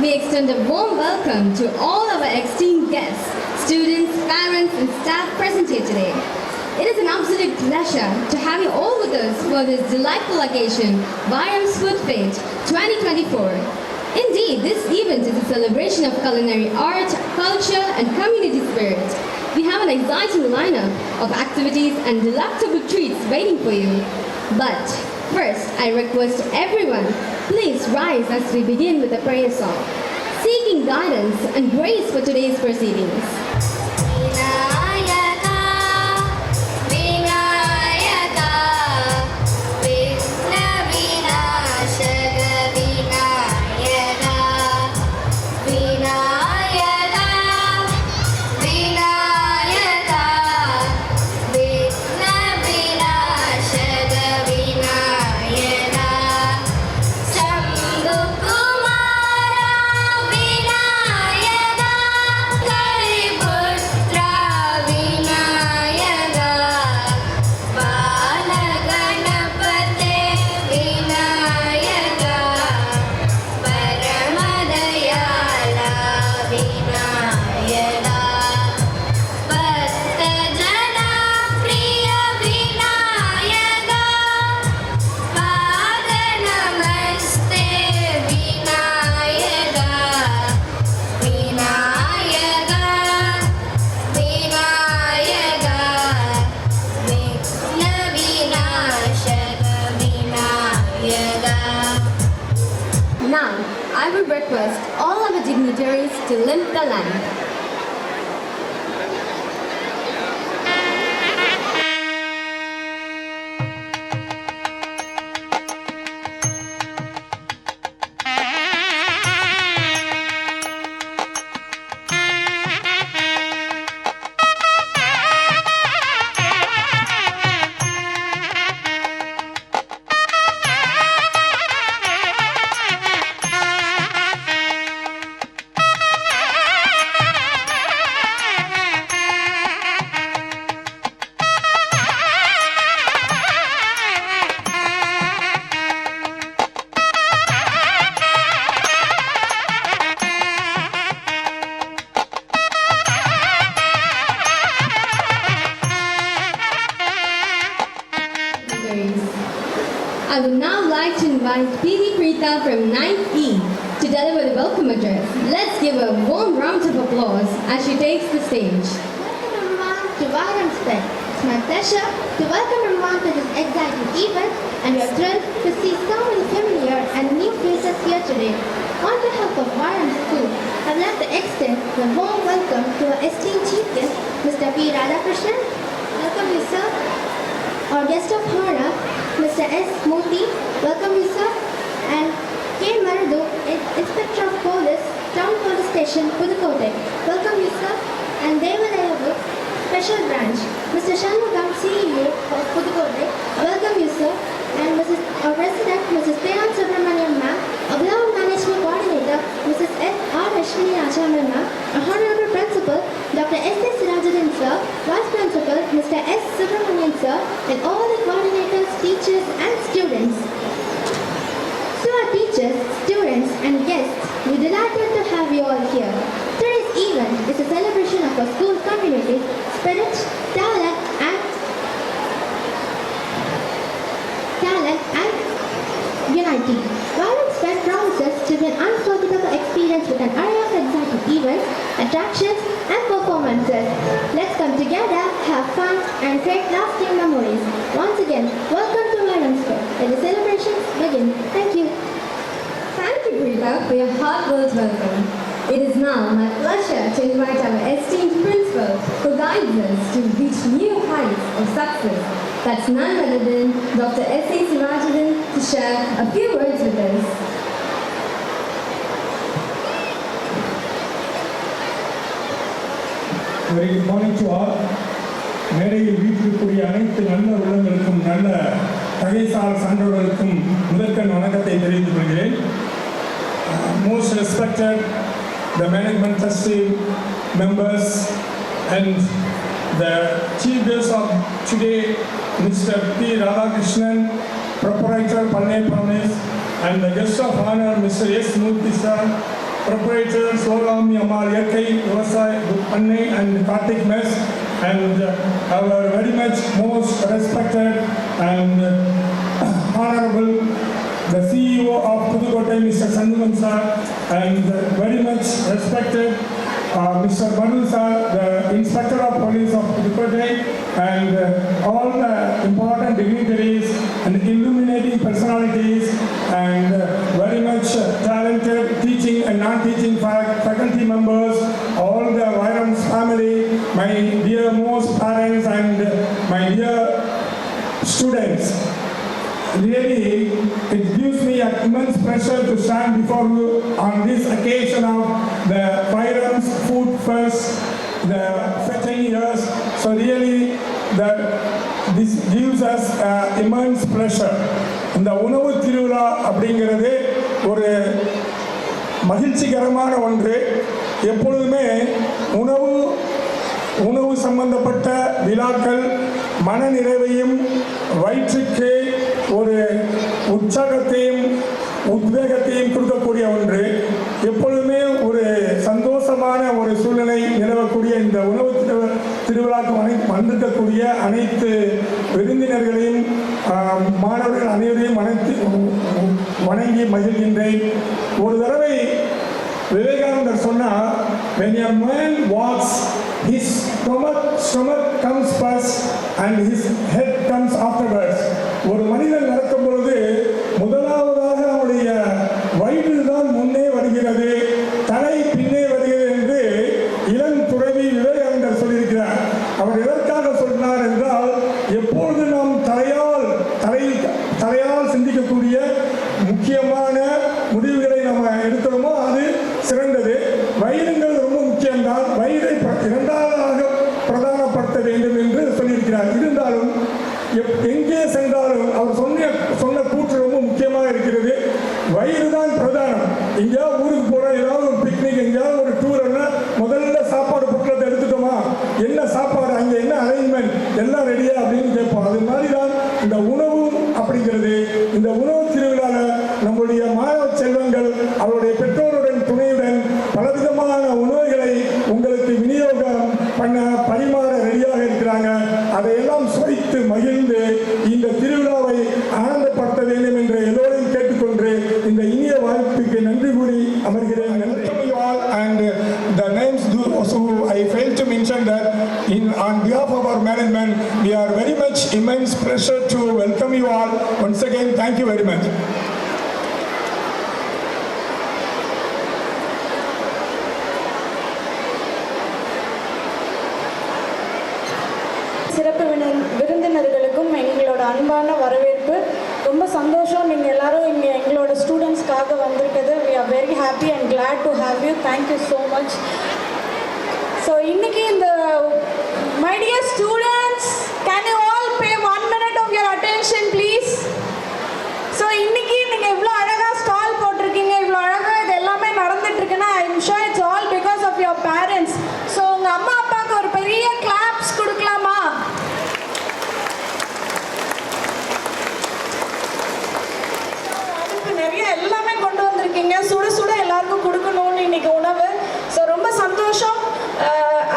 we extend a warm welcome to all our esteemed guests, students, parents, and staff present here today. It is an absolute pleasure to have you all with us for this delightful occasion, Vyram's Food Fete 2024. Indeed, this event is a celebration of culinary art, culture, and community spirit. We have an exciting lineup of activities and delectable treats waiting for you. But first, I request everyone, please rise as we begin with a prayer song, seeking guidance and grace for today's proceedings. Now, I will request all our dignitaries to limp the lamp. I would now like to invite P.D. Preetha from 9th E to deliver the welcome address. Let's give a warm round of applause as she takes the stage. Welcome everyone to Vyram's Fete. It's my pleasure to welcome everyone to this exciting event, and we are thrilled to see so many familiar and new faces here today. On behalf of Vyram School, I would like to extend a warm welcome to our esteemed chief guest, Mr. P. Radhakrishnan. Welcome you, sir. Our guest of honor, Mr. S. Murthy, welcome you, sir. And K. Maradu, Inspector of Police, Town Police Station, Pudukkottai, welcome you, sir. And Devalayavu, Special Branch, Mr. Shanmugam, CEO of Pudukkottai, welcome you, sir. And our President, Mrs. Preyan Subramanian, ma'am, our Beloved Management Coordinator, Mrs. R. Ashwini Achaman, ma'am, our Honorable Principal, Dr. S. S. Rajadan, sir, Vice Principal, Mr. S. Subramanian, sir, and all the coordinators, teachers, and students. To our teachers, students, and guests, we're delighted to have you all here. Today's event is a celebration of our school community, spirit, talent, and unity. Vyram's Fete promises to be an unforgettable experience with an array of exciting events, attractions, and performances. Let's come together, have fun, and create lasting memories. Once again, welcome to Vyram's Fete. Let the celebrations begin. Thank you. Thank you, Preetha, for your heartfelt welcome. It is now my pleasure to invite our esteemed principal who guides us to reach new heights of success. That's none other than Dr. S. A. Rajadan to share a few words with us. Very good morning to all. மேடையில் வீட்டிற்குரிய அனைத்து நல்ல உள்ளங்களுக்கும் நல்ல தகைசால் சான்றோர்களுக்கும் முதற்கண் வணக்கத்தை தெரிவித்துக் கொள்கிறேன். Most respected the management trustee members and the chief guest of today, Mr. P. Radhakrishnan, proprietor Pannai Promise, and the guest of honor, Mr. S. Murthy sir, proprietor Sivagami Ammal Yerkai Vyavasaya Anne and Karthik Mess, and our very much most respected and honorable the CEO of Pudukkottai, Mr. Sandham sir, and very much respected Mr. Manu sir, the Inspector of Police of Pudukkottai, and all the important dignitaries and illuminating personalities, and very much talented teaching and non-teaching faculty members, all the Vairams family, my dear most parents and my dear students. Really, it gives me an immense pleasure to stand before you on this occasion of the Vairams Food Fest, the 15 years. So really, this gives us immense pleasure. இந்த உணவு திருவிழா அப்படிங்கிறது ஒரு மகிழ்ச்சிகரமான ஒன்று. எப்பொழுதுமே உணவு சம்பந்தப்பட்ட விழாக்கள் மன நிறைவையும் வயிற்றுக்கு ஒரு உற்சாகத்தையும் உத்வேகத்தையும் கொடுக்கக்கூடிய ஒன்று. எப்பொழுதுமே ஒரு சந்தோஷமான ஒரு சூழ்நிலை நிலவக்கூடிய இந்த உணவு திருவிழாக்கு வந்திருக்கக்கூடிய அனைத்து விருந்தினர்களையும் மாணவர்கள் அனைவரையும் வணங்கி மகிழ்கின்றேன். ஒரு தடவை விவேகானந்தர் சொன்னார், when a man walks, his stomach comes first and his head comes afterwards. ஒரு மனிதன் நடக்கும் பொழுது முதலாவதாக அவருடைய வயிறு தான் முன்னே வருகிறது, தலை பின்னே வருகிறது என்று இளம் துறவி விவேகானந்தர் சொல்லியிருக்கிறார். அவர் எதற்காக சொன்னார் என்றால், எப்பொழுது நாம் தலையால் சிந்திக்கக்கூடிய முக்கியமான முடிவுகளை நம்ம எடுக்கிறோமோ அது சிறந்தது. வயிறுங்கிறது ரொம்ப முக்கியம்தான். வயிறை இரண்டாவதாக பிரதானப்படுத்த வேண்டும் என்று சொல்லியிருக்கிறார். இருந்தாலும் எங்கே சென்றாலும் அவர் சொன்ன கூற்று ரொம்ப முக்கியமாக இருக்கிறது. வயிறு தான் பிரதானம். எங்கேயாவது ஊருக்கு போகிறோம், ஏதாவது ஒரு பிக்னிக், எங்கேயாவது ஒரு டூர்னா முதல்ல சாப்பாடு பொருட்களை எடுத்துட்டோமா, என்ன சாப்பாடு, அங்கே என்ன அரேஞ்ச்மெண்ட், எல்லாம் ரெடியா அப்படின்னு கேட்போம். அது மாதிரி தான் இந்த உணவு அப்படிங்கிறது. இந்த உணவு திருவிழாவில் நம்முடைய மாணவ செல்வங்கள் அவருடைய பெற்றோருடன் துணையுடன் பலவிதமான உணவுகளை உங்களுக்கு விநியோகம் பண்ண பரிமாற ரெடியாக இருக்கிறாங்க. அதையெல்லாம் சுவைத்து மகிழ்ந்து இந்த திருவிழாவை ஆனந்தப்படுத்த வேண்டும் என்று எல்லோரையும் கேட்டுக்கொண்டு இந்த இனிய வாய்ப்புக்கு நன்றி கூறி அமர்கிறேன். And the names also I failed to mention that on behalf of our management, we are very much immense pleasure to welcome you all once again. Thank you very much. சிறப்பு விருந்தினர்களுக்கும் எங்களோட அன்பான வரவேற்பு. ரொம்ப சந்தோஷம், நீங்கள் எல்லாரும் இங்கே எங்களோட ஸ்டூடெண்ட்ஸ்க்காக வந்திருக்குது. we are very happy and glad to have you. Thank you so much. So இன்னைக்கு இந்த my dear students, can you all pay 1 minute of your attention please? So இன்னைக்கு நீங்கள் இவ்வளோ அழகாக ஸ்டால் போட்டிருக்கீங்க, இவ்வளோ அழகாக இது எல்லாமே நடந்துட்டு இருக்குன்னா I am sure it's all because of your parents. So உங்கள் அம்மா அப்பாவுக்கு ஒரு பெரிய கிளாப்ஸ் கொடுக்கலாமா? நிறைய எல்லாமே கொண்டு வந்திருக்கீங்க, சுட சுட எல்லாருக்கும் கொடுக்கணும்னு இன்னைக்கு உணவு. ஸோ ரொம்ப சந்தோஷம்.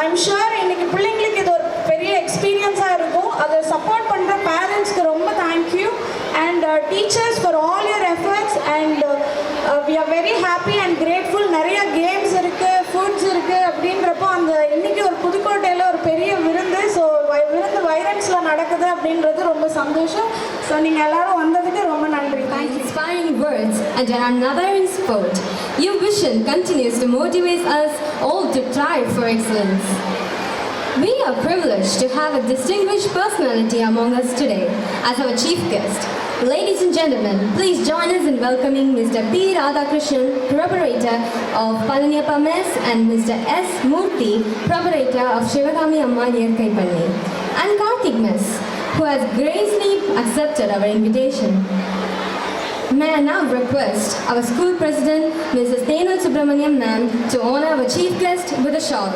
ஐம் ஷுர் இன்னைக்கு பிள்ளைங்களுக்கு இது ஒரு பெரிய எக்ஸ்பீரியன்ஸாக இருக்கும். அதை சப்போர்ட் பண்ணுற பேரண்ட்ஸ்க்கு ரொம்ப thank you and teachers for all your efforts and we are very happy and grateful. நிறைய கேம்ஸ் இருக்குது, ஃபுட்ஸ் இருக்குது அப்படின்றப்போ அந்த இன்னைக்கு ஒரு புதுக்கோட்டையில் ஒரு பெரிய விருந்து, ஸோ விருந்து வைரன்ஸில் நடக்குது அப்படின்றது ரொம்ப சந்தோஷம். ஸோ நீங்கள் எல்லாரும் வந்ததுக்கு ரொம்ப நன்றி. Thank you. Inspiring words and another in sport. Your vision continues to motivate us all to strive for excellence. We are privileged to have a distinguished personality among us today as our chief guest. Ladies and gentlemen, please join us in welcoming Mr. P. Radhakrishnan, proprietor of Palaniyappa Mess, and Mr. S. Murthy, proprietor of Shivagami Ammal Yerkai Panni, and Karthik Mess, who has graciously accepted our invitation. May I now request our school president, Mrs. Thenal Subramaniam ma'am, to honor our chief guest with a shawl.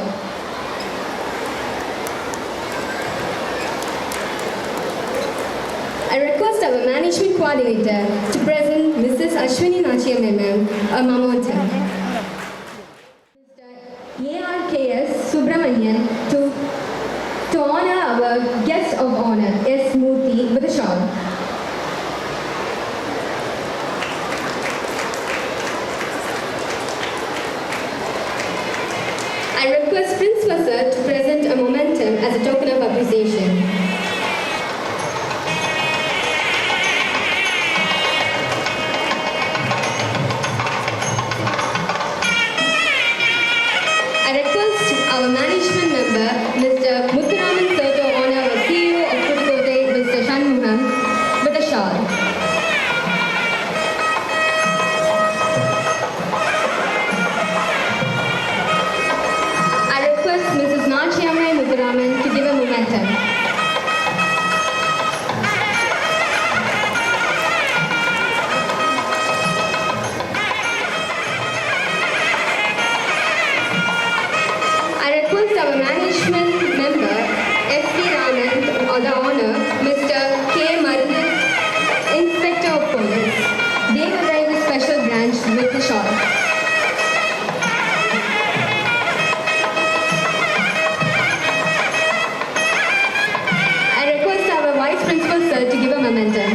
I request our management coordinator to present Mrs. Ashwini Nachiyamma ma'am a memento. ARKS Subramanian to honor our guest of honor, S. Murthy, with a shawl. I request Principal Sir to present a momentum as a token of appreciation. I request our management member, Mr. Muthuraman Sir, to honor our CEO of Pudukkottai, Mr. Shanmugam, with a shawl. I request Mrs. Nachiyamai Muthuraman to give a momentum. I request our management member, S.V. Raman, on the honor, Mr. K. Marudan, Inspector of Police, Devadaivu Special Branch, with the shawl. I request our Vice Principal Sir to give a momentum.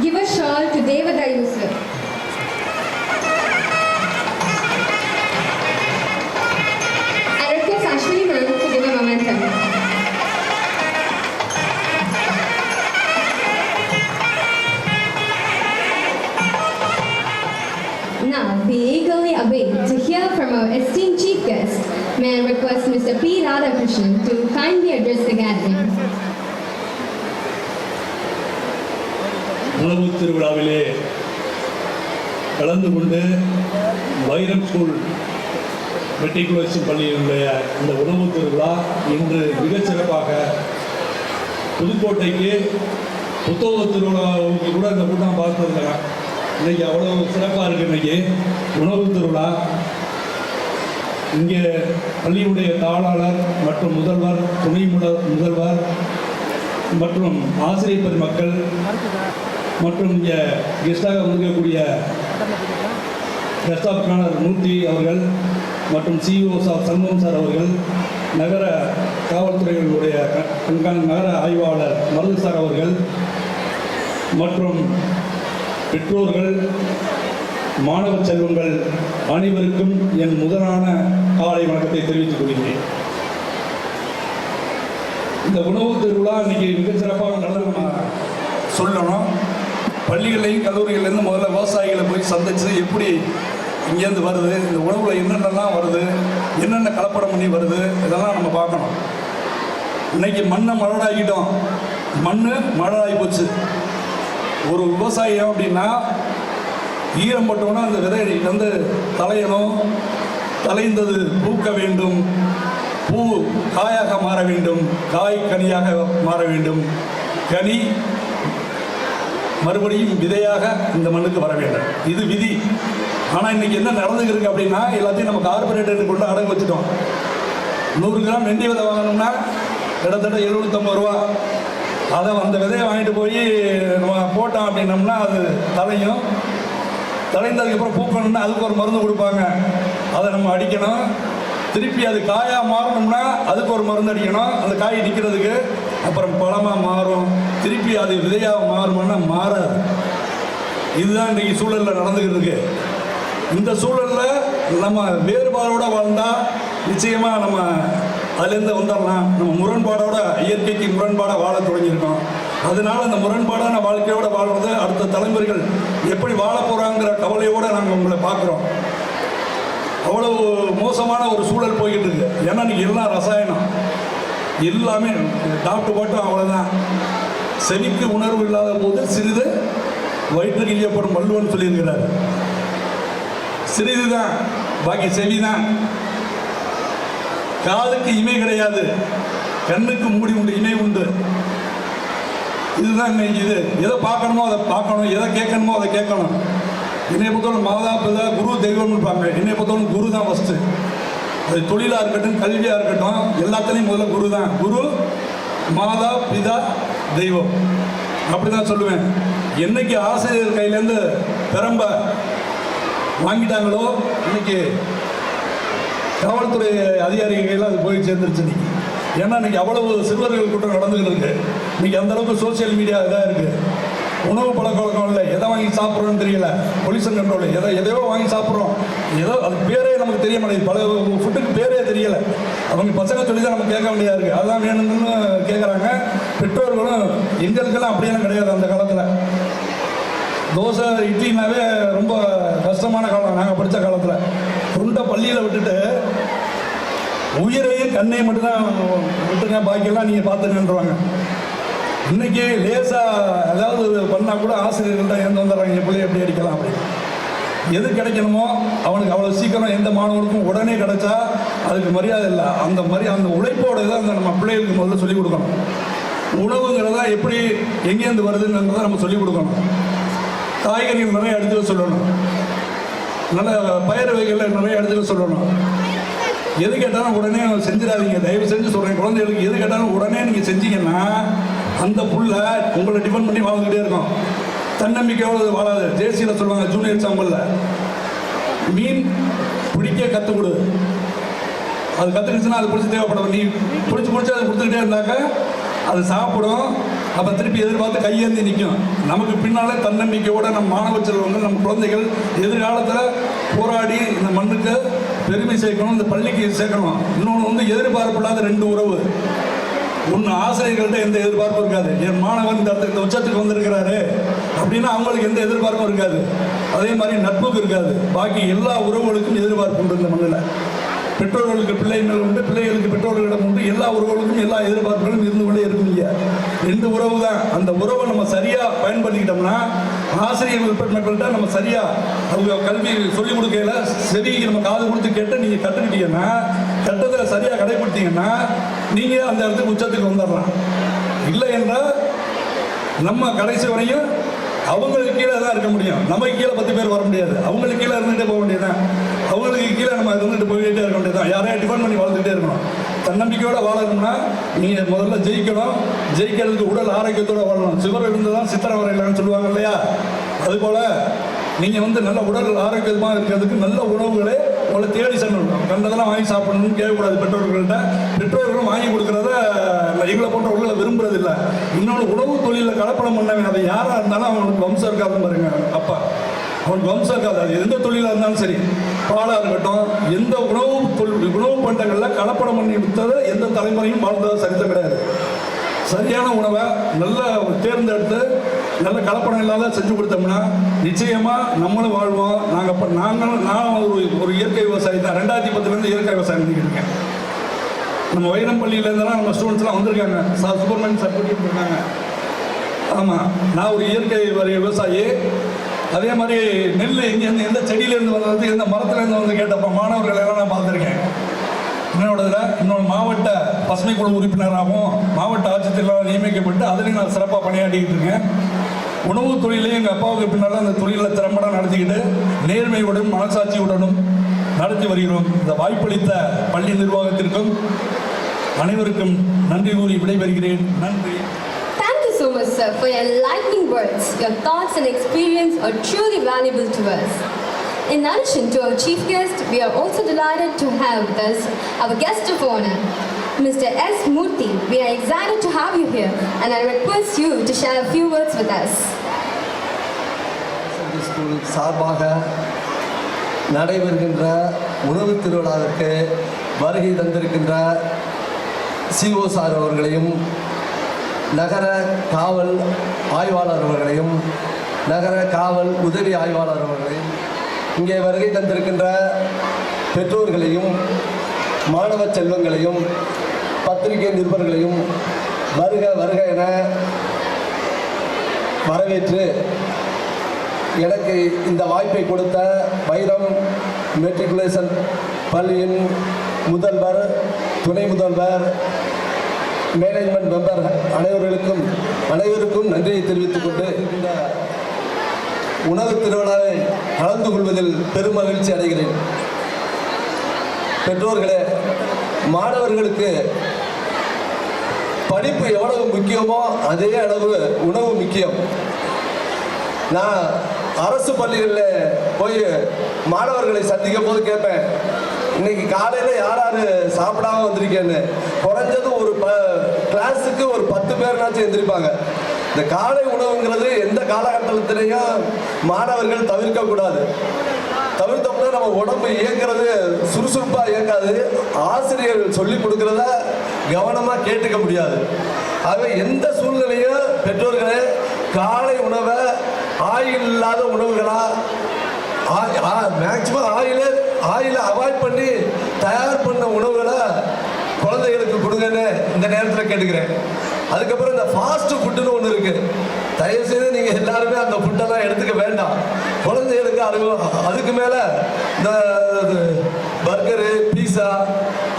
Give a shawl to Devadayu Sir. I request Ashwini ma'am to give a momentum. Now, we eagerly await to hear from our esteemed chief guest. May I request Mr. P. Radhakrishnan to kindly address the gathering. உணவு திருவிழாவிலே கலந்து கொண்டு வைரம் school matriculation பள்ளியினுடைய இந்த உணவு திருவிழா இன்று மிகச்சிறப்பாக புதுக்கோட்டைக்கு புத்தக திருவிழாவுக்கு கூட இந்த கூட்டம் பார்த்துருக்கிறேன். இன்றைக்கி அவ்வளோ சிறப்பாக இருக்குது. இன்றைக்கி உணவு திருவிழா இங்கே பள்ளியுடைய தாளாளர் மற்றும் முதல்வர், துணை முதல்வர் மற்றும் ஆசிரியர் பெருமக்கள் மற்றும் இங்கே கெஸ்டாக வந்திருக்கக்கூடிய கெஸ்ட் ஆஃப் ஆனர் மூர்த்தி அவர்கள் மற்றும் சிஇஓ சண்முகம் சார் அவர்கள், நகர காவல்துறையினுடைய நகர ஆய்வாளர் மருது சார் அவர்கள் மற்றும் பெற்றோர்கள், மாணவ செல்வங்கள் அனைவருக்கும் என் முதலான காலை வணக்கத்தை தெரிவித்துக் கொள்கிறேன். இந்த உணவு திருவிழா இன்னைக்கு மிகச்சிறப்பாக நடந்து சொல்லணும். பள்ளிகளையும் கல்லூரிகள்லேருந்து முதல்ல விவசாயிகளை போய் சந்திச்சு எப்படி இங்கேருந்து வருது, இந்த உணவில் என்னென்னலாம் வருது, என்னென்ன கலப்படம் பண்ணி வருது, இதெல்லாம் நம்ம பார்க்கணும். இன்னைக்கு மண்ணை மலடாக்கிட்டோம். மண் மலடாகி போச்சு. ஒரு விவசாயம் அப்படின்னா ஈரம் பட்டோன்னா அந்த விதை வந்து தலையணும், தலைந்தது பூக்க வேண்டும், பூ காயாக மாற வேண்டும், காய் கனியாக மாற வேண்டும், கனி மறுபடியும் விதையாக இந்த மண்ணுக்கு வர வேண்டும். இது விதி. ஆனால் இன்றைக்கி என்ன நடந்துருக்கு அப்படின்னா எல்லாத்தையும் நம்ம கார்பரேட்டருக்கு கொண்டு அடகு வச்சுட்டோம். 100 கிராம் வெண்டி விதை வாங்கணும்னா கிட்டத்தட்ட 750 ரூபா. அதை அந்த விதையை வாங்கிட்டு போய் நம்ம போட்டோம் அப்படின்னோம்னா அது தலையும், தலைந்ததுக்கப்புறம் பூக்கணும்னா அதுக்கு ஒரு மருந்து கொடுப்பாங்க. அதை நம்ம அடிக்கணும். திருப்பி அது காயாக மாறணும்னா அதுக்கு ஒரு மருந்து அடிக்கணும், அந்த காய் நிற்கிறதுக்கு. அப்புறம் பழமாக மாறும், திருப்பி அது விதையாக மாறுமானா மாறாது. இதுதான் இன்றைக்கி சூழலில் நடந்துக்கிட்டு இருக்கு. இந்த சூழலில் நம்ம வேறுபாடோடு வாழ்ந்தால் நிச்சயமாக நம்ம அதுலேருந்து வந்துடலாம். நம்ம முரண்பாடோட, இயற்கைக்கு முரண்பாடாக வாழ தொடங்கியிருக்கோம். அதனால் அந்த முரண்பாடான வாழ்க்கையோடு வாழ்வது அடுத்த தலைமுறைகள் எப்படி வாழ போகிறாங்கிற கவலையோடு நாங்கள் உங்களை பார்க்குறோம். அவ்வளோ மோசமான ஒரு சூழல் போய்கிட்டு இருக்கு. ஏன்னா இன்றைக்கி எல்லாம் ரசாயனம், எல்லாமே டாக்டர் போட்டோம், அவ்வளோதான். செவிக்கு உணர்வு இல்லாத போது சிறிது வயிற்றுக்கு இயப்படும் வள்ளுவன் சொல்லியிருக்கிறார். சிறிது தான், பாக்கி செவி தான். காதுக்கு இமை கிடையாது, கண்ணுக்கு மூடி உண்டு, இமை உண்டு. இதுதான் இது. எதை பார்க்கணுமோ அதை பார்க்கணும், எதை கேட்கணுமோ அதை கேட்கணும். என்னை பொறுத்தவரை மாதா பிதா குரு தெய்வம்னு இருப்பாங்க. என்னை பொறுத்தவரை குரு தான் ஃபஸ்ட்டு. அது தொழிலாக இருக்கட்டும், கல்வியாக இருக்கட்டும், எல்லாத்துலேயும் முதல்ல குரு தான். குரு, மாதா பிதா, தெய்வம், அப்படி தான் சொல்லுவேன். என்னைக்கு ஆசிரியர் கையிலேருந்து பெரம்ப வாங்கிட்டாங்களோ இன்னைக்கு காவல்துறை அதிகாரிகள் கையில் அது போய் சேர்ந்துருச்சு இன்னைக்கு. ஏன்னா இன்னைக்கு அவ்வளவு சிறுவர்கள் கூட்டம் நடந்துக்கிட்டு இருக்கு. இன்னைக்கு அந்த அளவுக்கு சோசியல் மீடியா இதாக இருக்குது. உணவு பழக்க வழக்கம் இல்லை, எதை வாங்கி சாப்பிட்றோன்னு தெரியல. பொல்யூஷன் கண்ட்ரோல், எதையோ வாங்கி சாப்பிட்றோம். ஏதோ அதுக்கு பேரே நமக்கு தெரிய மாட்டேங்குது. பல ஃபுட்டுக்கு பேரே தெரியலை. அவங்க பசங்க சொல்லி தான் நம்ம கேட்க வேண்டியதாக இருக்குது. அதுதான் வேணும்னு கேட்குறாங்க. பெற்றோர்களும் எங்களுக்கெல்லாம் அப்படியெல்லாம் கிடையாது. அந்த காலத்தில் தோசை இட்லினாவே ரொம்ப கஷ்டமான காலம். நாங்கள் படித்த காலத்தில் தொண்டை பள்ளியில் விட்டுட்டு உயிரையும் கண்ணையும் மட்டும்தான் விட்டுங்க, பாக்கியெல்லாம் நீங்கள் பார்த்துக்கன்றவாங்க. இன்றைக்கி லேசாக ஏதாவது பண்ணால் கூட ஆசிரியர்கள்ட்ட இருந்து வந்துடுறாங்க, என் பிள்ளைய எப்படி அடிக்கலாம் அப்படின்னு. எது கிடைக்கணுமோ அவனுக்கு அவ்வளோ சீக்கிரம் எந்த மாணவனுக்கும் உடனே கிடைச்சா அதுக்கு மரியாதை இல்லை. அந்த உழைப்போட இதை அந்த நம்ம பிள்ளைகளுக்கு முதல்ல சொல்லிக் கொடுக்கணும். உணவுங்கிறதா எப்படி எங்கேருந்து வருதுங்கிறத நம்ம சொல்லிக் கொடுக்கணும். காய்கறிகள் நிறைய எடுத்து சொல்லணும். நல்ல பயிர் வகைகளில் நிறைய எடுத்து சொல்லணும். எது கேட்டாலும் உடனே செஞ்சிடாதீங்க, தயவு செஞ்சு சொல்கிறேன். குழந்தைகளுக்கு எது கேட்டாலும் உடனே நீங்கள் செஞ்சீங்கன்னா அந்த புள்ள உங்களை டிபெண்ட் பண்ணி வாழ்ந்துக்கிட்டே இருக்கும். தன்னம்பிக்கையோடு வாழாது. ஜேசியில் சொல்லுவாங்க, ஜூனியர் சாம்பலில் மீன் பிடிக்க கற்றுக் கொடு. அது கற்றுக்கிச்சுன்னா அது பிடிச்சி தேவைப்படும். நீ பிடிச்சி அதை கொடுத்துக்கிட்டே இருந்தாக்க அது சாப்பிடும். அப்போ திருப்பி எதிர்பார்த்து கையேந்தி நிற்கும். நமக்கு பின்னாலே தன்னம்பிக்கையோடு நம்ம மாணவ செல்வங்கள், நம்ம குழந்தைகள் எதிர்காலத்தில் போராடி இந்த மண்ணுக்கு பெருமை சேர்க்கணும், இந்த பள்ளிக்கு சேர்க்கணும். இன்னொன்று எதிர்பார்ப்பு இல்லாத ரெண்டு உறவு. ஒன்று ஆசிரியர்கள்ட்ட எந்த எதிர்பார்ப்பும் இருக்காது. என் மாணவன் இந்த உச்சத்துக்கு வந்திருக்கிறாரு அப்படின்னா அவங்களுக்கு எந்த எதிர்பார்ப்பும் இருக்காது. அதே மாதிரி நட்புக்கு இருக்காது. பாக்கி எல்லா உறவுகளுக்கும் எதிர்பார்ப்பு உண்டு இந்த மண்ணில். பெற்றோர்களுக்கு பிள்ளைகள் உண்டு, பிள்ளைகளுக்கு பெற்றோர்களிடம் உண்டு. எல்லா உறவுகளுக்கும் எல்லா எதிர்பார்ப்புகளும் இருந்து கொண்டே இருக்குங்க. ரெண்டு உறவு தான். அந்த உறவை நம்ம சரியாக பயன்படுத்திக்கிட்டோம்னா, ஆசிரியர்கள் மக்கள்கிட்ட நம்ம சரியாக அவங்க கல்வி சொல்லிக் கொடுக்கல சரி நம்ம காது கொடுத்து கேட்டு நீங்கள் கற்றுக்கிட்டீங்கன்னா, கட்டத்தை சரியாக கடைபிடித்தீங்கன்னா நீங்கள் அந்த இடத்துக்கு உச்சத்துக்கு வந்துடலாம். இல்லை என்றால் நம்ம கடைசி வரையும் அவங்களுக்கு கீழே தான் இருக்க முடியும். நமக்கு கீழே 10 பேர் வர முடியாது. அவங்களுக்கு கீழே இருந்துகிட்டே போக வேண்டியதுதான். அவங்களுக்கு கீழே நம்ம இருந்துட்டு போய்கிட்டே இருக்க வேண்டியதுதான். யாரையா டிபெண்ட் பண்ணி வாழ்ந்துகிட்டே இருக்கணும். தன்னம்பிக்கையோடு வாழணும்னா நீங்கள் முதல்ல ஜெயிக்கணும். ஜெயிக்கிறதுக்கு உடல் ஆரோக்கியத்தோடு வாழணும். சுவர் இருந்து தான் சித்திரை வரையிலான்னு சொல்லுவாங்க இல்லையா? அதுபோல் நீங்கள் நல்ல உடல் ஆரோக்கியமாக இருக்கிறதுக்கு நல்ல உணவுகளே உங்களை தேடி செல்லணும். கண்டதெல்லாம் வாங்கி சாப்பிடணும்னு கேட்கக்கூடாது பெற்றோர்கள்ட்ட. பெற்றோர்களும் வாங்கி கொடுக்குறத எங்களை போன்றவர்களை விரும்புறது இல்லை. இன்னொன்று, உணவு தொழிலில் கலப்படம் பண்ணவன் அதை யாராக இருந்தாலும் அவனுக்கு வம்சம் இருக்காதுன்னு பாருங்க. அப்பா அவனுக்கு வம்சம் இருக்காது. அது எந்த தொழிலாக இருந்தாலும் சரி, பாலாக இருக்கட்டும், எந்த உணவு பண்டங்களில் கலப்படம் பண்ணி விற்றதை எந்த தலைமுறையும் வாழ்ந்தது சரித்திரம் கிடையாது. சரியான உணவை நல்லா தேர்ந்தெடுத்து நல்ல கலப்படம் இல்லாத செஞ்சு கொடுத்தோம்னா நிச்சயமாக நம்மளும் வாழ்வோம். நான் ஒரு இயற்கை விவசாயி தான். 2010 இயற்கை விவசாயம் பண்ணிக்கிட்டு இருக்கேன். நம்ம வைரம்பள்ளியிலேருந்தெல்லாம் நம்ம ஸ்டூடெண்ட்ஸ்லாம் வந்திருக்காங்க. சுப்பிரமணியன் சர்டிஃபிகேட் இருக்காங்க. ஆமாம், நான் ஒரு இயற்கை விவசாயி. அதே மாதிரி நெல் எங்கேருந்து, எந்த செடியிலேருந்து வந்தது, எந்த மரத்துலேருந்து வந்து கேட்டப்போ மாணவர்கள் எல்லாம் நான் பார்த்துருக்கேன். இன்னொரு மாவட்ட பசுமை குழு உறுப்பினராகவும் மாவட்ட ஆட்சித்தலைவராக நியமிக்கப்பட்டு அதிலையும் நான் சிறப்பாக பணியாற்றிக்கிட்டு இருக்கேன். உணவு தொழிலையும் எங்கள் அப்பாவுக்கு பின்னால் அந்த தொழிலை திறம்பட நடத்திக்கிட்டு நேர்மையுடனும் மனசாட்சியுடனும் நடத்தி வருகிறோம். இந்த வாய்ப்பளித்த பள்ளி நிர்வாகத்திற்கும் அனைவருக்கும் நன்றி கூறி விடைபெறுகிறேன். நன்றி. Thank you so much, sir, for your enlightening words. Your thoughts and experience are truly valuable to us. In addition to our chief guest, we are also delighted to have with us our guest of honor, Mr. S. Murthy. We are excited to have you here, and I request you to share a few words with us. School சார்பாக நடைபெறுகின்ற உணவு திருவிழாவிற்கு வருகை தந்திருக்கின்ற CO sir அவர்களையும், நகர காவல் ஆய்வாளர் அவர்களையும், நகர காவல் உதவி ஆய்வாளர் அவர்களையும், இங்கே வருகை தந்திருக்கின்ற பெற்றோர்களையும், மாணவ செல்வங்களையும், பத்திரிகை நிருபர்களையும் வருக வருக என வரவேற்று எனக்கு இந்த வாய்ப்பை கொடுத்த வைரம் மெட்ரிகுலேஷன் பள்ளியின் முதல்வர், துணை முதல்வர், மேனேஜ்மெண்ட் மெம்பர் அனைவருக்கும் நன்றியை தெரிவித்துக் கொண்டு உணவு திருவிழாவை கலந்து கொள்வதில் பெருமகிழ்ச்சி அடைகிறேன். பெற்றோர்களே, மாணவர்களுக்கு படிப்பு எவ்வளவு முக்கியமோ அதே அளவு உணவு முக்கியம். நான் அரசு பள்ளிகளில் போய் மாணவர்களை சந்திக்கும் போது கேட்பேன், இன்னைக்கு காலையில் யார் யார் சாப்பிடாம வந்திருக்கேன்னு. குறைஞ்சது ஒரு கிளாஸுக்கு ஒரு 10 பேர்னாச்சும் எழுந்திருப்பாங்க. இந்த காலை உணவுங்கிறது எந்த காலகட்டத்திலையும் மாணவர்கள் தவிர்க்கக்கூடாது. தவிர்த்தோம்னா நம்ம உடம்பு இயங்கிறது சுறுசுறுப்பாக இயங்காது. ஆசிரியர்கள் சொல்லி கொடுக்கறத கவனமாக கேட்டுக்க முடியாது. ஆகவே எந்த சூழ்நிலையும் பெற்றோர்களே காலை உணவை ஆயில் இல்லாத உணவுகளா, மேக்சிமம் ஆயிலை அவாய்ட் பண்ணி தயார் பண்ண உணவுகளை குழந்தைகளுக்கு கொடுங்கன்னு இந்த நேரத்தில் கேட்டுக்கிறேன். அதுக்கப்புறம் இந்த ஃபாஸ்ட் ஃபுட்டுன்னு ஒன்று இருக்குது. தயவுசெய்து நீங்கள் எல்லாருமே அந்த ஃபுட்டெல்லாம் எடுத்துக்க வேண்டாம். குழந்தைகளுக்கு அதுக்கு மேலே இந்த பர்கரு, பீஸா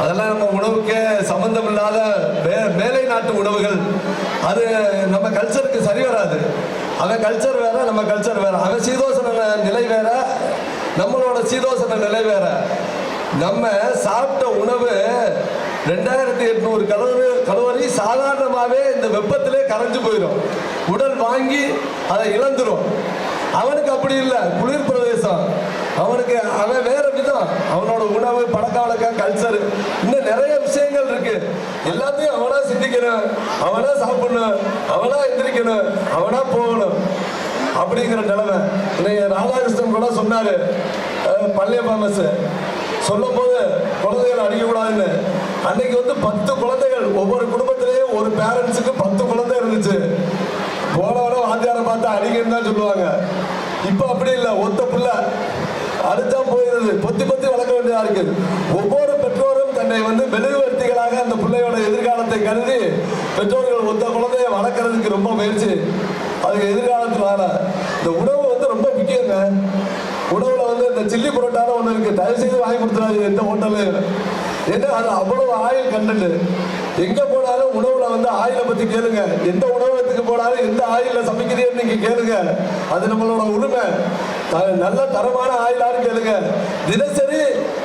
அதெல்லாம் நம்ம உணவுக்கே சம்மந்தம் இல்லாத மேலை நாட்டு உணவுகள். அது நம்ம கல்ச்சருக்கு சரி வராது. அவன் கல்ச்சர் வேற, நம்ம கல்ச்சர் வேற. அவன் சீதோசன நிலை வேற, நம்மளோட சீதோசன நிலை வேற. நம்ம சாப்பிட்ட உணவு 2800 கலோரி சாதாரணமாகவே இந்த வெப்பத்திலே கரைஞ்சு போயிடும். உடல் வாங்கி அதை இழந்துடும். அவனுக்கு அப்படி இல்லை, குளிர் பிரதேசம். அவன் வேற விதம். அவனோட உணவு, பழக்க வழக்கம், கல்ச்சர், இன்னும் நிறைய விஷயங்கள் இருக்கு. எல்லாத்தையும் அவனா சிந்திக்கணும், அவனா சாப்பிடணும், அவனா எந்திரிக்கணும், அவனா போகணும் அப்படிங்கிற நிலைமை. இன்னைக்கு ராதாகிருஷ்ணன் கூட சொன்னாரு, பள்ளிய ஃபேமஸ் சொல்லும் போது குழந்தைகள் அடிக்கக்கூடாதுன்னு. அன்னைக்கு 10 குழந்தைகள், ஒவ்வொரு குடும்பத்திலேயும் ஒரு பேரண்ட்ஸுக்கு 10 குழந்தை இருந்துச்சு. போனவன வாத்தியாரை பார்த்து அடிக்கன்னு தான் சொல்லுவாங்க. இப்போ அப்படி இல்லை, ஒத்த பிள்ளை அடிச்சா போயிடுது. பொத்தி வளர்க்க வேண்டியதா இருக்கு. ஒவ்வொரு பெற்றோரும் தன்னை மெழுகுவர்த்திகளாக அந்த பிள்ளையோட எதிர்காலத்தை கருதி பெற்றோர்கள் ஒத்த குழந்தைய வளர்க்கறதுக்கு ரொம்ப முயற்சி. அதுக்கு எதிர்காலத்தினால இந்த உணவு ரொம்ப முக்கியங்க. உணவுல இந்த சில்லி புரோட்டான ஒன்று இருக்கு. தயவு செய்து வாங்கி கொடுத்துறாங்க எந்த ஹோட்டலு. ஏன்னா அது அவ்வளவு ஆயில் கண்டென்ட். எங்க போனாலும் உணவுல ஆயிலை பத்தி கேளுங்க. எந்த உணவகத்துக்கு போனாலும் எந்த ஆயில சமைக்கிறீன்னு நீங்க கேளுங்க. அது நம்மளோட உரிமை. நல்ல தரமான ஆயிலான்னு கேளுங்க. தினசரி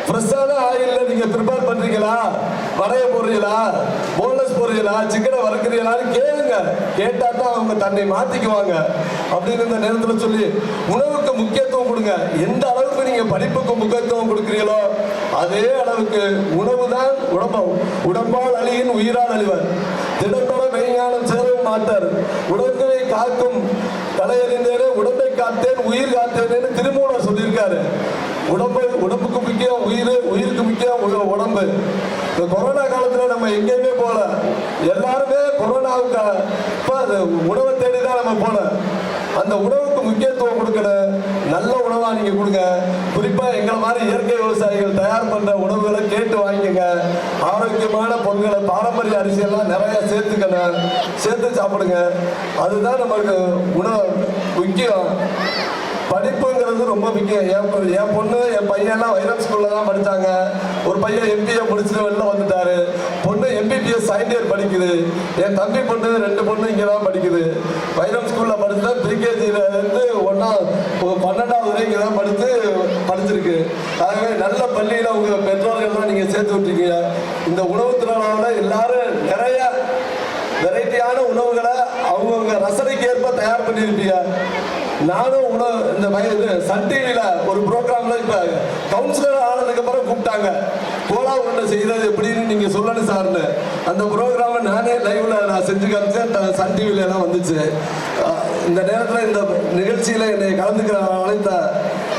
ஃப்ரெஷ்ஷான ஆயில்ல நீங்க ப்ரிப்பேர் பண்றீங்களா, வடைய போடுறீங்களா, போன்லெஸ் போடுறீங்களா, சிக்கனை வறுக்கிறீங்களான்னு கேளுங்க. கேட்டா தான் அவங்க தன்னை மாத்திக்குவாங்க அப்படின்னு இந்த நேரத்தில் சொல்லி உணவுக்கு முக்கியத்துவம் கொடுங்க. எந்த அளவுக்கு நீங்க படிப்புக்கு முக்கியத்துவம் கொடுக்குறீங்களோ அதே அளவுக்கு உணவு தான் உடம்பால் அழியின் உயிரால் அழிவர். திடம்பட மெய்ஞானம் சேரவும் மாட்டார். உடம்பை காக்கும் தலையறிந்தேனே உடம்பை காத்தேன் உயிர் காத்தேன்னு திருமூலர் சொல்லியிருக்காரு. உடம்புக்கு முக்கியம் உயிர், உயிருக்கு முக்கியம் உடம்பு. இந்த கொரோனா காலத்துல நம்ம எங்கேயுமே போல, எல்லாருமே கொரோனாவுக்கு உணவை தேடிதான் நம்ம போல. அந்த உணவுக்கு முக்கியத்துவம் கொடுக்கணும். நல்ல உணவா நீங்க கொடுங்க. குறிப்பா எங்களை மாதிரி இயற்கை விவசாயிகள் தயார் பண்ற உணவுகளை கேட்டு வாங்கிக்கங்க. ஆரோக்கியமான பொருட்களை, பாரம்பரிய அரிசியெல்லாம் நிறைய சேர்த்துக்கணும், சேர்த்து சாப்பிடுங்க. அதுதான் நமக்கு உணவு முக்கியம். படிப்புங்கிறது ரொம்ப முக்கியம். என் பொண்ணு, என் பையன்லாம் வைரம் ஸ்கூல்ல தான் படித்தாங்க. ஒரு பையன் MBA முடிச்சுட்டு வெளில வந்துட்டாரு. பொண்ணு MBBS செகண்ட் இயர் படிக்குது. என் தம்பி பொண்ணு 2 பொண்ணு இங்கே தான் படிக்குது. வைரம் ஸ்கூலில் படிச்சுட்டா ப்ரீகேஜிலேருந்து 12வது வரை இங்கே தான் படிச்சிருக்கு. ஆகவே நல்ல பள்ளியில் உங்கள் பெற்றோர்கள்லாம் நீங்கள் சேர்த்து விட்டுருக்கீங்க. இந்த உணவு திருவிழாவில் எல்லாரும் நிறைய வெரைட்டியான உணவுகளை அவங்கவுங்க ரசனைக்கு ஏற்ப தயார் பண்ணியிருப்பீங்க. நானும் இந்த சன் டிவியில் ஒரு ப்ரோக்ராம்ல இப்போ கவுன்சிலர் ஆனதுக்கு அப்புறம் கூப்பிட்டாங்க. கோலா உருண்டை செய்கிறது எப்படின்னு நீங்கள் சொல்லணும் சார்னு. அந்த ப்ரோக்ராமை நானே லைவ்ல நான் செஞ்சு காமிச்சேன். சன் டிவில எல்லாம் வந்துச்சு. இந்த நேரத்தில் இந்த நிகழ்ச்சியில் என்னை கலந்துக்கிற அனைத்த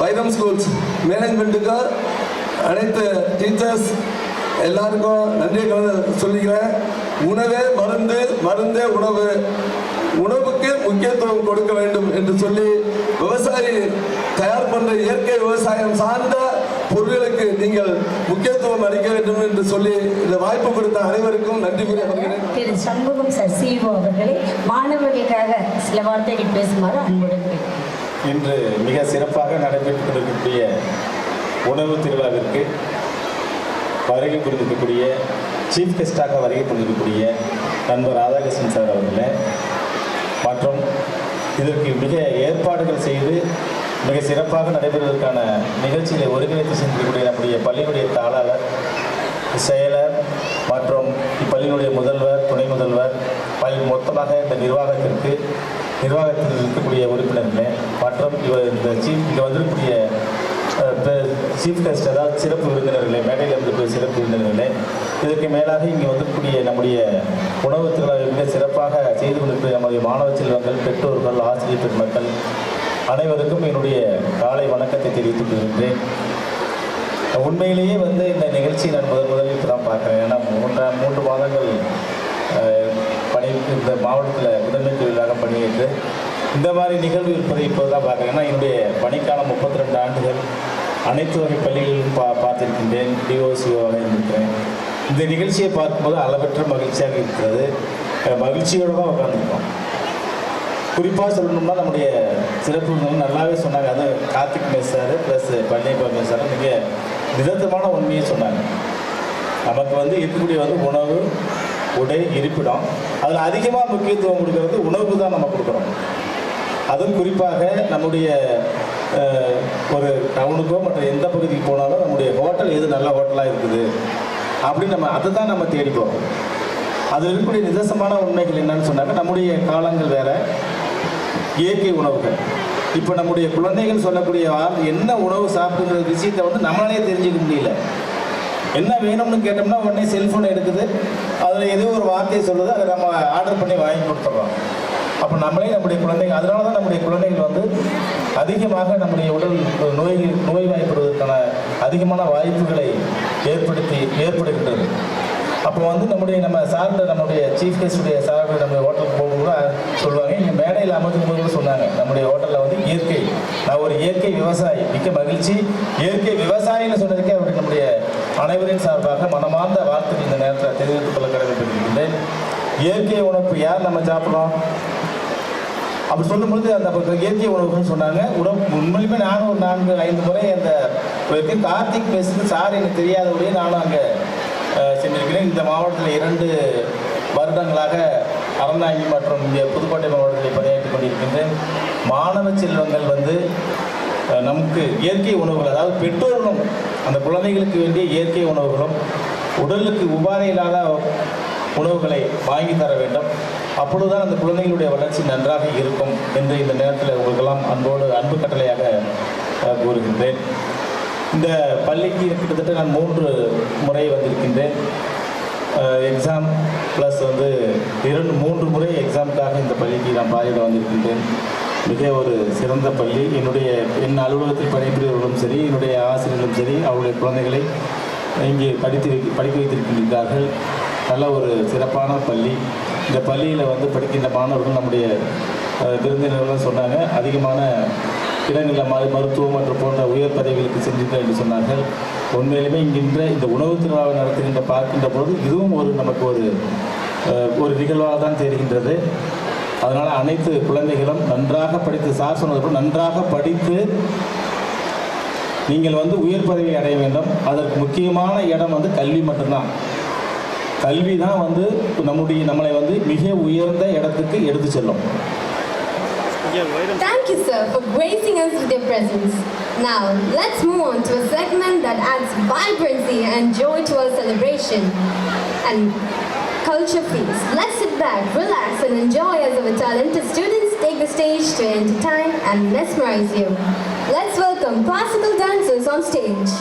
வைரம் ஸ்கூல்ஸ் மேனேஜ்மெண்ட்டுக்கும் அனைத்து டீச்சர்ஸ் எல்லாருக்கும் நன்றியை சொல்லிக்கிறேன். உணவே மருந்து, மருந்தே உணவு. உணவுக்கு முக்கியத்துவம் கொடுக்க வேண்டும் என்று சொல்லி விவசாயி தயார் பண்ற இயற்கை விவசாயம் சார்ந்த பொருட்களுக்கு நீங்கள் முக்கியத்துவம் அளிக்க வேண்டும் என்று சொல்லி இந்த வாய்ப்பு கொடுத்த அனைவருக்கும் நன்றி கூறி வருகிறேன். திரு சண்முகம் சார் CEO அவர்களை மாணவர்களுக்காக சில வார்த்தைகள் பேசுமாறு அன்புடன் கேட்கிறேன். இன்று மிக சிறப்பாக நடைபெற்று கொண்டிருக்கக்கூடிய உணவு திருவிழாவிற்கு வருகை புரிந்திருக்கக்கூடிய சீஃப் கெஸ்டாக வருகை புரிந்திருக்கக்கூடிய நண்பர் ராதாகிருஷ்ணன் சார் அவர்களே மற்றும் இதற்கு மிக ஏற்பாடுகள் செய்து மிக சிறப்பாக நடைபெறுவதற்கான நிகழ்ச்சிகளை ஒருங்கிணைத்து சென்றக்கூடிய நம்முடைய பள்ளியினுடைய தாளாளர், செயலர் மற்றும் இப்பள்ளியினுடைய முதல்வர், துணை முதல்வர், மொத்தமாக இந்த நிர்வாகத்தில் இருக்கக்கூடிய உறுப்பினர்களே மற்றும் இந்த இங்கே வந்திருக்கக்கூடிய சீஃப் கெஸ்ட், அதாவது சிறப்பு விருந்தினர்களே, மேடையில் இருக்கக்கூடிய சிறப்பு விருந்தினர்களே, இதற்கு மேலாக இங்கே வந்திருக்கக்கூடிய நம்முடைய உணவு திருவிழாவை மிக சிறப்பாக செய்து கொண்டிருக்கிற நம்முடைய மாணவ செல்வங்கள், பெற்றோர்கள், ஆசிரியர் பெருமக்கள் அனைவருக்கும் என்னுடைய காலை வணக்கத்தை தெரிவித்துக் கொள்கின்றேன். உண்மையிலேயே இந்த நிகழ்ச்சி நான் முதலில் இப்போ தான் பார்க்குறேன். ஏன்னா 3 மாதங்கள் இந்த மாவட்டத்தில் முதன்மை தொழிலாக பணியேற்று இந்த மாதிரி நிகழ்வு இருப்பதை இப்போது தான் பார்க்குறேன். ஏன்னா என்னுடைய பணிக்காலம் 32 ஆண்டுகள் அனைத்து வகை பள்ளிகளிலும் பார்த்திருக்கின்றேன், டிஓசிஓவாக இருந்திருக்கிறேன். இந்த நிகழ்ச்சியை பார்க்கும்போது அளவற்ற மகிழ்ச்சியாக இருக்கிறது. மகிழ்ச்சியோடு தான் உட்காந்துருக்கோம். குறிப்பாக சொல்லணும்னா நம்முடைய சிறப்பு நல்லாவே சொன்னாங்க. அது Karthik mess sir plus Palaniappa mess sir மிக நிதர்த்தமான உண்மையை சொன்னாங்க. நமக்கு இருக்கக்கூடிய உணவு, உடை, இருப்பிடம், அதில் அதிகமாக முக்கியத்துவம் கொடுக்கறது உணவுக்கு தான் நம்ம கொடுக்குறோம். அதுவும் குறிப்பாக நம்முடைய ஒரு டவுனுக்கோ மற்ற எந்த பகுதிக்கு போனாலும் நம்முடைய ஹோட்டல் எது நல்ல ஹோட்டலாக இருக்குது அப்படின்னு அதை தான் நம்ம தேடி போகிறோம். அதில் இருக்கக்கூடிய நிதர்சனமான உண்மைகள் என்னன்னு சொன்னாங்க. நம்முடைய காலங்கள் வேறு, இயற்கை உணவுகள். இப்போ நம்முடைய குழந்தைகள் சொல்லக்கூடிய என்ன உணவு சாப்பிடுங்கிற விஷயத்தை நம்மளாலே தெரிஞ்சுக்க முடியல. என்ன வேணும்னு கேட்டோம்னா உடனே செல்ஃபோன் எடுக்குது, அதில் ஏதோ ஒரு வார்த்தையை சொல்லுது, அதை நம்ம ஆர்டர் பண்ணி வாங்கி கொடுத்துட்றோம். அப்போ நம்மளே நம்முடைய குழந்தைகள், அதனால தான் நம்முடைய குழந்தைகள் அதிகமாக நம்முடைய உடல் நோய்வாய்ப்படுவதற்கான அதிகமான வாய்ப்புகளை ஏற்படுகின்றது. அப்போ நம்ம சார்ந்த நம்முடைய சீஃப் கெஸ்டுடைய சார்பு நம்முடைய ஹோட்டலுக்கு போகும்போது கூட சொல்லுவாங்க, இங்கே மேடையில் அமர்ந்துக்கும் போது கூட சொன்னாங்க, நம்முடைய ஹோட்டலில் இயற்கை, நான் ஒரு இயற்கை விவசாயி, மிக்க மகிழ்ச்சி. இயற்கை விவசாயின்னு சொன்னதுக்கே அவருக்கு நம்முடைய அனைவரின் சார்பாக மனமார்ந்த வாழ்த்துக்கள் இந்த நேரத்தில் தெரிவித்துக் கொள்ள கடமைப்பட்டிருக்கின்றேன். இயற்கை உணவு யார் நம்ம சாப்பிட்றோம் அப்படி சொல்லும்பொழுது அந்த இயற்கை உணவுகள் சொன்னாங்க. உண்மையிலுமே நானும் ஒரு 4-5 முறை அந்த கார்த்திக் பேசுறது சார் எனக்கு தெரியாதபடியே நானும் அங்கே சென்றிருக்கிறேன். இந்த மாவட்டத்தில் 2 வருடங்களாக அறந்தாங்கி மற்றும் இங்கே புதுக்கோட்டை மாவட்டத்தில் பணியாற்றி கொண்டிருக்கின்றேன். மாணவ செல்வங்கள் நமக்கு இயற்கை உணவுகள், அதாவது பெற்றோர்களும் அந்த குழந்தைகளுக்கு வேண்டிய இயற்கை உணவுகளும் உடலுக்கு உபாதை இல்லாத உணவுகளை வாங்கி தர வேண்டும். அப்பொழுதுதான் அந்த குழந்தைகளுடைய வளர்ச்சி நன்றாக இருக்கும் என்று இந்த நேரத்தில் உங்களுக்கெல்லாம் அன்பு கட்டளையாக கூறுகின்றேன். இந்த பள்ளிக்கு கிட்டத்தட்ட நான் 3 முறை வந்திருக்கின்றேன். எக்ஸாம் ப்ளஸ் 3 முறை எக்ஸாமுக்காக இந்த பள்ளிக்கு நான் பார்வையிட வந்திருக்கின்றேன். மிக ஒரு சிறந்த பள்ளி. என் அலுவலகத்தில் பணிபுரியவர்களும் சரி, என்னுடைய ஆசிரியர்களும் சரி, அவருடைய குழந்தைகளை இங்கே படிக்க வைத்திருக்கின்றார்கள். நல்ல ஒரு சிறப்பான பள்ளி. இந்த பள்ளியில் படிக்கின்ற மாணவர்கள் நம்முடைய விருந்தினர்கள் சொன்னாங்க, அதிகமான இடங்களில் மருத்துவம் மற்றும் போன்ற உயர் பதவிகளுக்கு சென்றிருக்க என்று சொன்னார்கள். உண்மையிலுமே இங்கின்ற இந்த உணவு திருவிழாவை நடத்துகின்ற பார்க்கின்ற பொழுது இதுவும் நமக்கு ஒரு நிகழ்வாக தான் தெரிகின்றது. அதனால் அனைத்து குழந்தைகளும் நன்றாக படித்து, சார் சொன்னது போல் நன்றாக படித்து நீங்கள் உயர் பதவி அடைய வேண்டும். அதற்கு முக்கியமான இடம் கல்வி மட்டும்தான். கல்வி தான் நம்மளை மிக உயர்ந்த இடத்துக்கு எடுத்து செல்லும். Thank you, sir, for gracing us with your presence. Now, let's move on to a segment that adds vibrancy and joy to our celebration and culture feast. Let's sit back, relax, and enjoy as our talented students take the stage to entertain and mesmerize you. Let's welcome classical dancers on stage.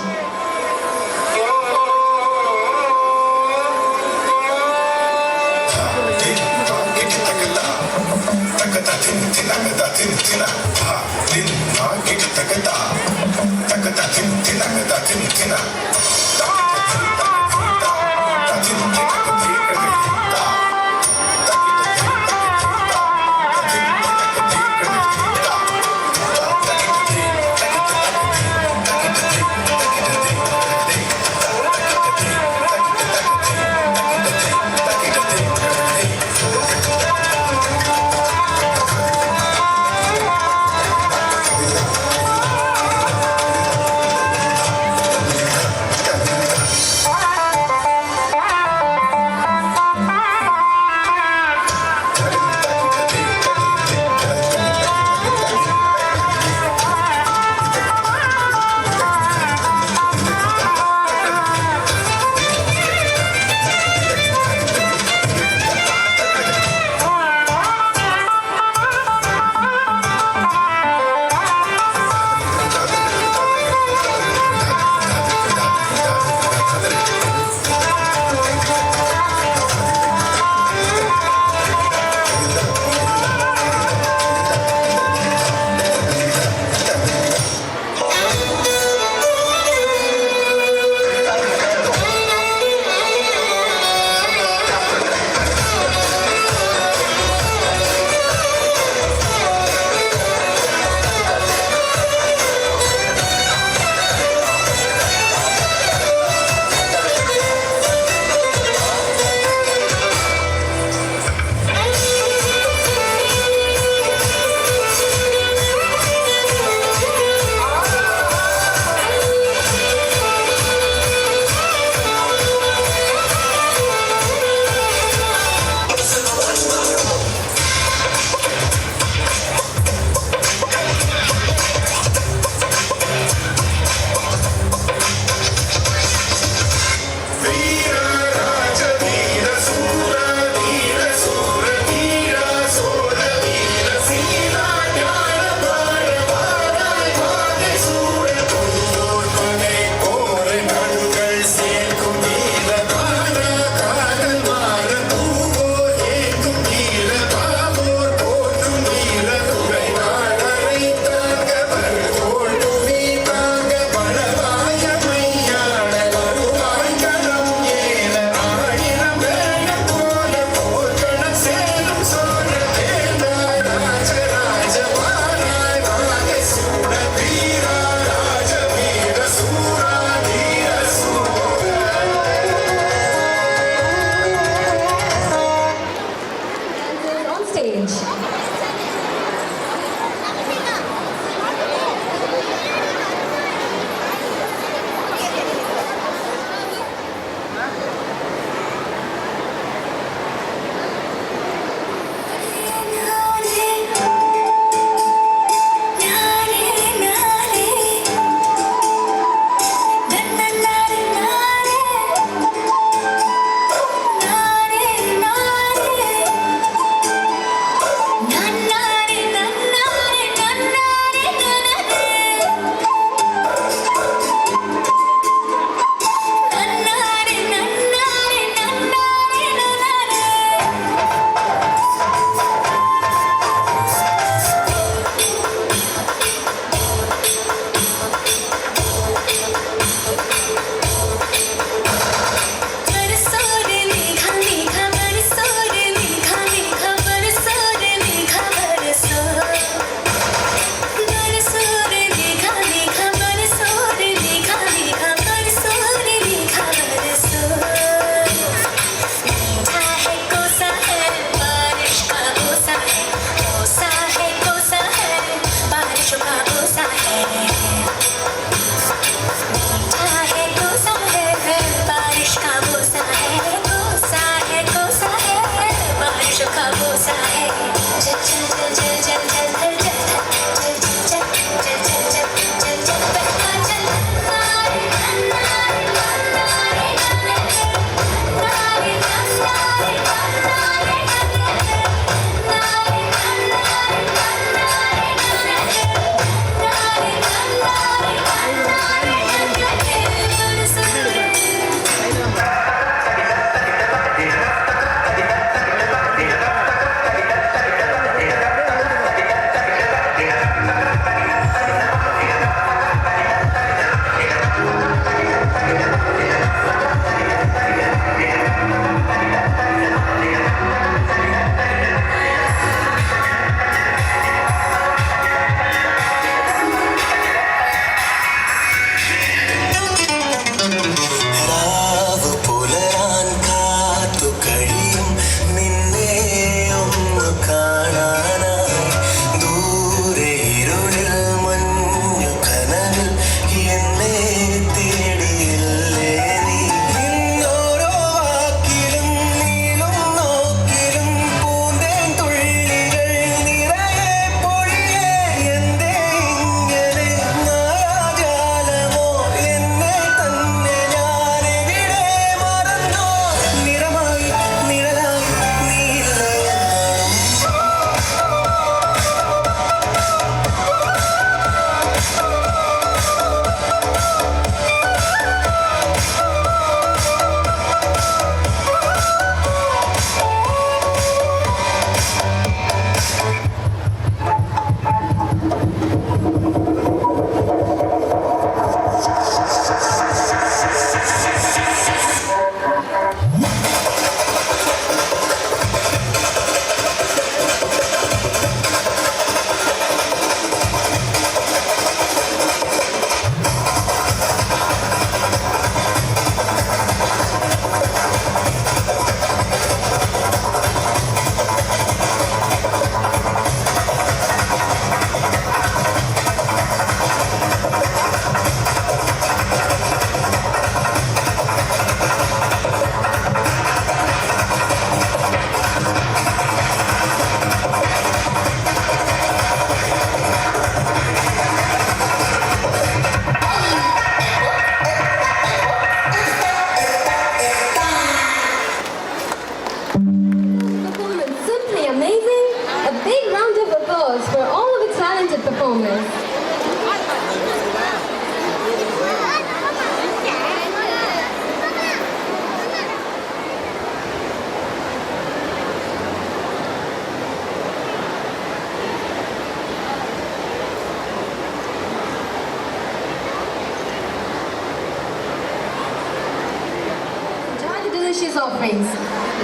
delicious offerings.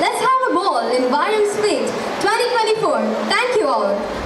Let's have a ball in Varam Split 2024. Thank you all.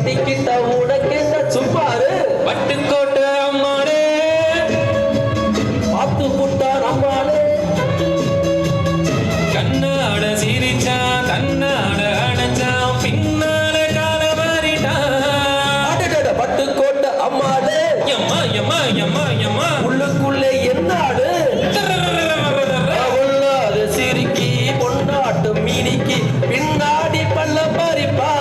கட்டிக்கிட்ட உனக்கு சும்மாரு பட்டுக்கோட்டை அம்மாளே பார்த்து புட்டா நம்மாலே கண்ணாட சிரிச்சான் கண்ணாட அணைச்சான் பின்னால கால மாறிட்டான் பட்டுக்கோட்டை அம்மாளே எம்மா எம்மா எம்மா எம்மா உள்ளுக்குள்ளே என்னாடு உள்ளாது சிரிக்கி பொண்டாட்டு மீனிக்கு பின்னாடி பல்ல பறிப்பா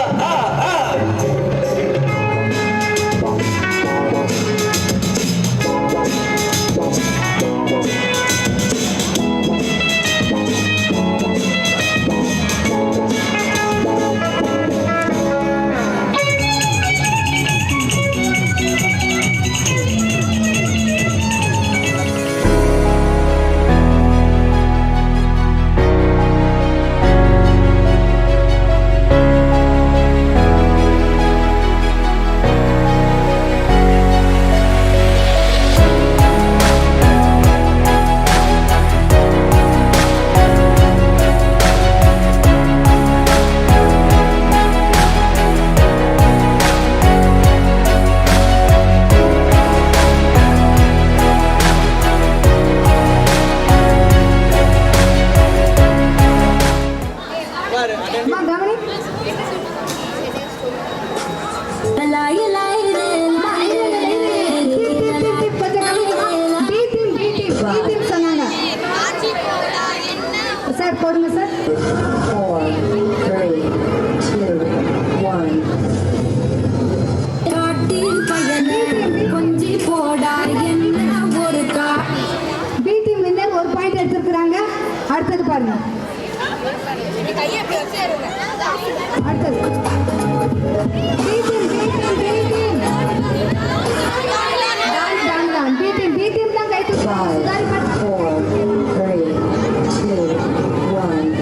சார் போடுங்க சார். 4, 3, 2, 1. கொஞ்சி போடா என்ன ஒரு பி டீம் வின்னர் ஒரு பாயிண்ட் எடுத்திருக்கிறாங்க. அடுத்தது பாருங்க. அடுத்தது பி டீம் தான் கை தூக்குறாங்க. 4, 3, 2, 1.